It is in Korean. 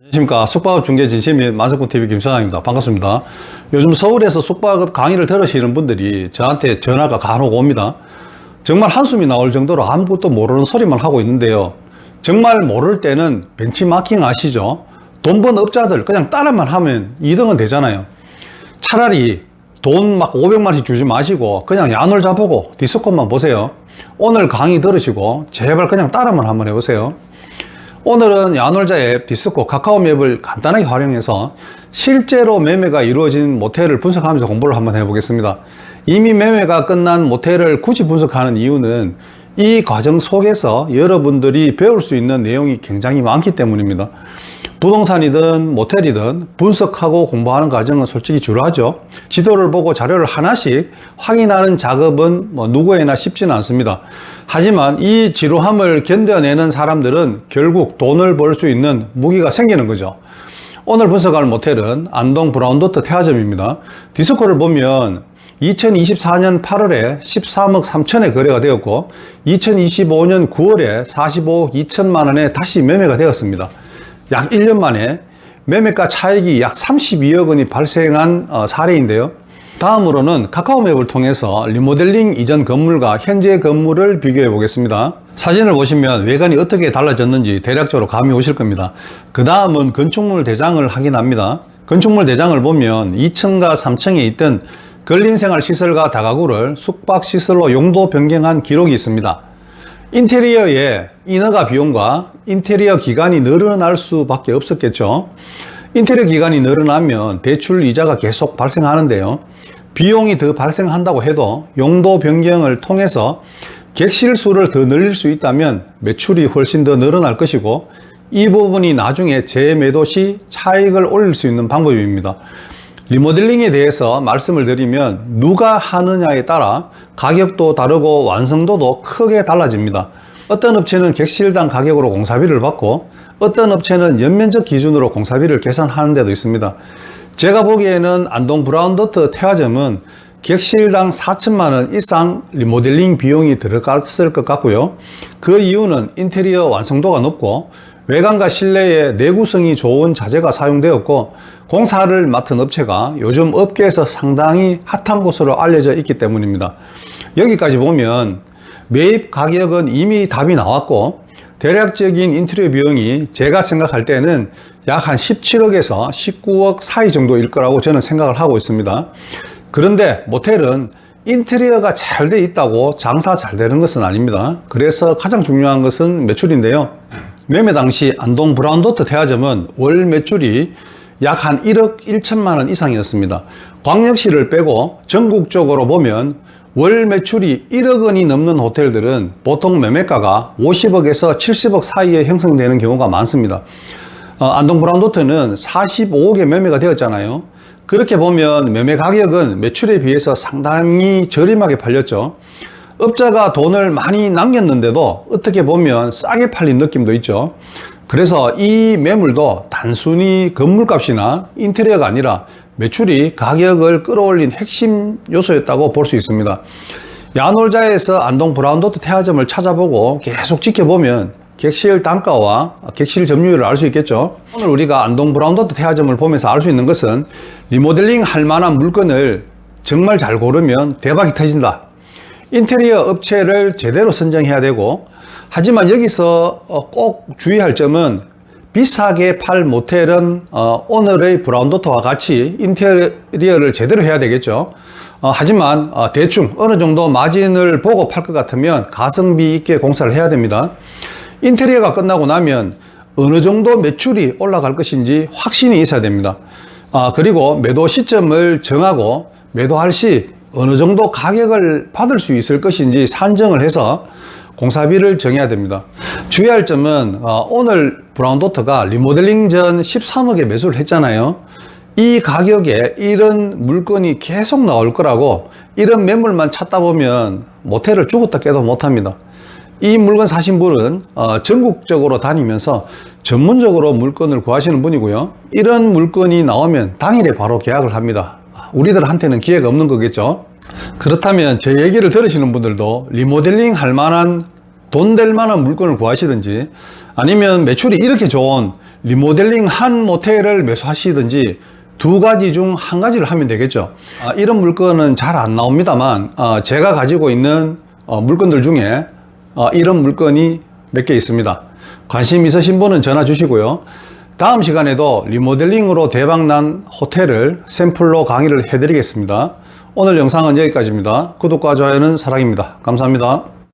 안녕하십니까. 숙박업 중개 진심인 만석군TV 김선장입니다. 반갑습니다. 요즘 서울에서 숙박업 강의를 들으시는 분들이 저한테 전화가 간혹 옵니다. 정말 한숨이 나올 정도로 아무것도 모르는 소리만 하고 있는데요. 정말 모를 때는 벤치마킹 아시죠? 돈 번 업자들 그냥 따라만 하면 2등은 되잖아요. 차라리 돈 막 500만원씩 주지 마시고 그냥 야놀자 보고 디스코만 보세요. 오늘 강의 들으시고 제발 그냥 따라만 한번 해보세요. 오늘은 야놀자 앱, 디스코, 카카오 맵을 간단하게 활용해서 실제로 매매가 이루어진 모텔을 분석하면서 공부를 한번 해보겠습니다. 이미 매매가 끝난 모텔을 굳이 분석하는 이유는 이 과정 속에서 여러분들이 배울 수 있는 내용이 굉장히 많기 때문입니다. 부동산이든 모텔이든 분석하고 공부하는 과정은 솔직히 지루하죠. 지도를 보고 자료를 하나씩 확인하는 작업은 누구에나 쉽지는 않습니다. 하지만 이 지루함을 견뎌내는 사람들은 결국 돈을 벌 수 있는 무기가 생기는 거죠. 오늘 분석할 모텔은 안동 브라운도트 태화점입니다. 디스코를 보면 2024년 8월에 13억 3천에 거래가 되었고 2025년 9월에 45억 2천만 원에 다시 매매가 되었습니다. 약 1년 만에 매매가 차익이 약 32억 원이 발생한 사례인데요. 다음으로는 카카오맵을 통해서 리모델링 이전 건물과 현재 건물을 비교해 보겠습니다. 사진을 보시면 외관이 어떻게 달라졌는지 대략적으로 감이 오실 겁니다. 그 다음은 건축물 대장을 확인합니다. 건축물 대장을 보면 2층과 3층에 있던 근린생활시설과 다가구를 숙박시설로 용도 변경한 기록이 있습니다. 인테리어의 인허가 비용과 인테리어 기간이 늘어날 수밖에 없었겠죠. 인테리어 기간이 늘어나면 대출 이자가 계속 발생하는데요. 비용이 더 발생한다고 해도 용도 변경을 통해서 객실 수를 더 늘릴 수 있다면 매출이 훨씬 더 늘어날 것이고 이 부분이 나중에 재매도 시 차익을 올릴 수 있는 방법입니다. 리모델링에 대해서 말씀을 드리면 누가 하느냐에 따라 가격도 다르고 완성도도 크게 달라집니다. 어떤 업체는 객실당 가격으로 공사비를 받고 어떤 업체는 연면적 기준으로 공사비를 계산하는 데도 있습니다. 제가 보기에는 안동 브라운도트 태화점은 객실당 4천만 원 이상 리모델링 비용이 들어갔을 것 같고요. 그 이유는 인테리어 완성도가 높고 외관과 실내에 내구성이 좋은 자재가 사용되었고 공사를 맡은 업체가 요즘 업계에서 상당히 핫한 곳으로 알려져 있기 때문입니다. 여기까지 보면 매입 가격은 이미 답이 나왔고 대략적인 인테리어 비용이 제가 생각할 때는 약 한 17억에서 19억 사이 정도일 거라고 저는 생각을 하고 있습니다. 그런데 모텔은 인테리어가 잘 돼 있다고 장사 잘 되는 것은 아닙니다. 그래서 가장 중요한 것은 매출인데요. 매매 당시 안동 브라운도트 태화점은 월 매출이 약 한 1억 1천만 원 이상이었습니다. 광역시를 빼고 전국적으로 보면 월 매출이 1억 원이 넘는 호텔들은 보통 매매가가 50억에서 70억 사이에 형성되는 경우가 많습니다. 안동 브라운도트는 45억에 매매가 되었잖아요. 그렇게 보면 매매 가격은 매출에 비해서 상당히 저렴하게 팔렸죠. 업자가 돈을 많이 남겼는데도 어떻게 보면 싸게 팔린 느낌도 있죠. 그래서 이 매물도 단순히 건물값이나 인테리어가 아니라 매출이 가격을 끌어올린 핵심 요소였다고 볼 수 있습니다. 야놀자에서 안동 브라운도트 태화점을 찾아보고 계속 지켜보면 객실 단가와 객실 점유율을 알 수 있겠죠. 오늘 우리가 안동 브라운도트 태화점을 보면서 알 수 있는 것은 리모델링 할 만한 물건을 정말 잘 고르면 대박이 터진다. 인테리어 업체를 제대로 선정해야 되고, 하지만 여기서 꼭 주의할 점은 비싸게 팔 모텔은 오늘의 브라운도트와 같이 인테리어를 제대로 해야 되겠죠. 하지만 대충 어느 정도 마진을 보고 팔 것 같으면 가성비 있게 공사를 해야 됩니다. 인테리어가 끝나고 나면 어느 정도 매출이 올라갈 것인지 확신이 있어야 됩니다. 그리고 매도 시점을 정하고 매도할 시 어느 정도 가격을 받을 수 있을 것인지 산정을 해서 공사비를 정해야 됩니다. 주의할 점은 오늘 브라운도트가 리모델링 전 13억에 매수를 했잖아요. 이 가격에 이런 물건이 계속 나올 거라고 이런 매물만 찾다 보면 모텔을 죽었다 깨도 못합니다. 이 물건 사신 분은 전국적으로 다니면서 전문적으로 물건을 구하시는 분이고요. 이런 물건이 나오면 당일에 바로 계약을 합니다. 우리들한테는 기회가 없는 거겠죠. 그렇다면 제 얘기를 들으시는 분들도 리모델링 할 만한 돈 될 만한 물건을 구하시든지 아니면 매출이 이렇게 좋은 리모델링 한 모텔을 매수하시든지 두 가지 중 한 가지를 하면 되겠죠. 이런 물건은 잘 안 나옵니다만 제가 가지고 있는 물건들 중에 이런 물건이 몇 개 있습니다. 관심 있으신 분은 전화 주시고요. 다음 시간에도 리모델링으로 대박난 호텔을 샘플로 강의를 해드리겠습니다. 오늘 영상은 여기까지입니다. 구독과 좋아요는 사랑입니다. 감사합니다.